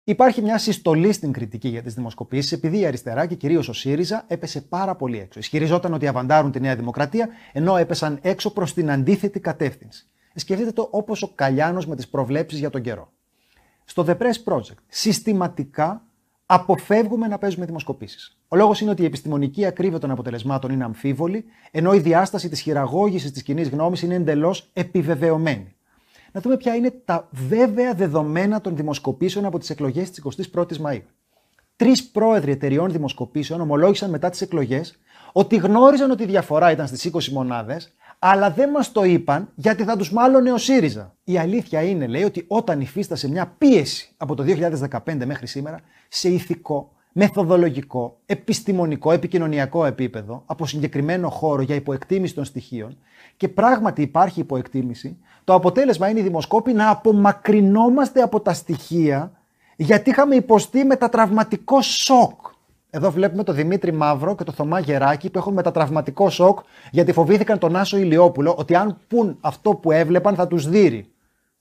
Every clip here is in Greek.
Υπάρχει μια συστολή στην κριτική για τις δημοσκοπήσεις, επειδή η αριστερά και κυρίως ο ΣΥΡΙΖΑ έπεσε πάρα πολύ έξω. Ισχυριζόταν ότι αβαντάρουν τη Νέα Δημοκρατία, ενώ έπεσαν έξω προς την αντίθετη κατεύθυνση. Σκεφτείτε το όπως ο Καλιάνος με τις προβλέψεις για τον καιρό. Στο The Press Project συστηματικά αποφεύγουμε να παίζουμε δημοσκοπήσεις. Ο λόγος είναι ότι η επιστημονική ακρίβεια των αποτελεσμάτων είναι αμφίβολη, ενώ η διάσταση της χειραγώγησης της κοινής γνώμης είναι εντελώς επιβεβαιωμένη. Να δούμε ποια είναι τα βέβαια δεδομένα των δημοσκοπήσεων από τις εκλογές της 21ης Μαΐου. 3 πρόεδροι εταιριών δημοσκοπήσεων ομολόγησαν μετά τις εκλογές ότι γνώριζαν ότι η διαφορά ήταν στις 20 μονάδες, αλλά δεν μας το είπαν γιατί θα τους μάλωνε ο ΣΥΡΙΖΑ. Η αλήθεια είναι, λέει, ότι όταν υφίστασε μια πίεση από το 2015 μέχρι σήμερα, σε ηθικό, μεθοδολογικό, επιστημονικό, επικοινωνιακό επίπεδο, από συγκεκριμένο χώρο για υποεκτίμηση των στοιχείων, και πράγματι υπάρχει υποεκτίμηση, το αποτέλεσμα είναι οι δημοσκόποι να απομακρυνόμαστε από τα στοιχεία, γιατί είχαμε υποστεί μετατραυματικό σοκ. Εδώ βλέπουμε τον Δημήτρη Μαύρο και τον Θωμά Γεράκη που έχουν μετατραυματικό σοκ γιατί φοβήθηκαν τον Άσο Ηλιόπουλο ότι αν πουν αυτό που έβλεπαν θα τους δείρει.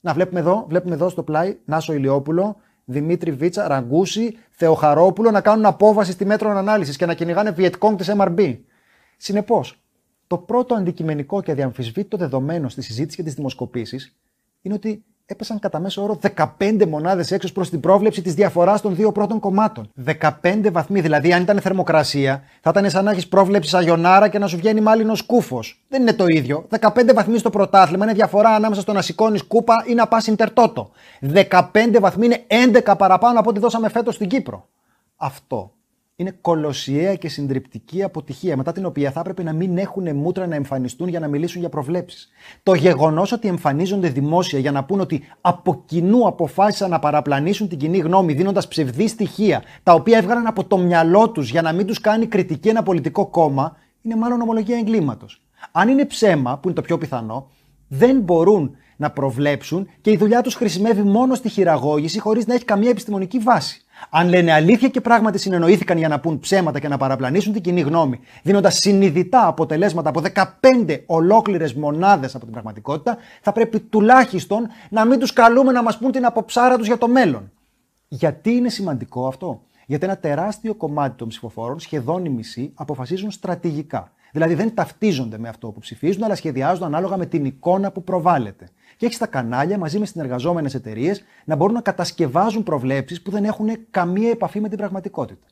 Να βλέπουμε εδώ στο πλάι Άσο Ηλιόπουλο, Δημήτρη Βίτσα, Ραγκούση, Θεοχαρόπουλο να κάνουν απόβαση στη μέτρων ανάλυσης και να κυνηγάνε Βιετκόνγκ της MRB. Συνεπώς, το πρώτο αντικειμενικό και αδιαμφισβήτητο δεδομένο στη συζήτηση για τις δημοσκοπήσεις είναι ότι έπεσαν κατά μέσο όρο 15 μονάδες έξω προς την πρόβλεψη της διαφοράς των δύο πρώτων κομμάτων. 15 βαθμοί, δηλαδή αν ήταν θερμοκρασία, θα ήταν σαν να έχεις πρόβλεψη σαγιονάρα και να σου βγαίνει μάλινος κούφος. Δεν είναι το ίδιο. 15 βαθμοί στο πρωτάθλημα είναι διαφορά ανάμεσα στο να σηκώνεις κούπα ή να πας Ιντερτότο. 15 βαθμοί είναι 11 παραπάνω από ό,τι δώσαμε φέτος στην Κύπρο. Αυτό είναι κολοσιαία και συντριπτική αποτυχία, μετά την οποία θα έπρεπε να μην έχουν μούτρα να εμφανιστούν για να μιλήσουν για προβλέψεις. Το γεγονός ότι εμφανίζονται δημόσια για να πούν ότι από κοινού αποφάσισαν να παραπλανήσουν την κοινή γνώμη, δίνοντας ψευδή στοιχεία, τα οποία έβγαλαν από το μυαλό τους για να μην τους κάνει κριτική ένα πολιτικό κόμμα, είναι μάλλον ομολογία εγκλήματος. Αν είναι ψέμα, που είναι το πιο πιθανό, δεν μπορούν να προβλέψουν και η δουλειά τους χρησιμεύει μόνο στη χειραγώγηση χωρίς να έχει καμία επιστημονική βάση. Αν λένε αλήθεια και πράγματι συνεννοήθηκαν για να πούν ψέματα και να παραπλανήσουν την κοινή γνώμη, δίνοντας συνειδητά αποτελέσματα από 15 ολόκληρες μονάδες από την πραγματικότητα, θα πρέπει τουλάχιστον να μην τους καλούμε να μας πούν την αποψάρα τους για το μέλλον. Γιατί είναι σημαντικό αυτό? Γιατί ένα τεράστιο κομμάτι των ψηφοφόρων, σχεδόν οι μισοί, αποφασίζουν στρατηγικά. Δηλαδή δεν ταυτίζονται με αυτό που ψηφίζουν, αλλά σχεδιάζουν ανάλογα με την εικόνα που προβάλλεται. Και έχει τα κανάλια μαζί με συνεργαζόμενες εταιρείες να μπορούν να κατασκευάζουν προβλέψεις που δεν έχουν καμία επαφή με την πραγματικότητα.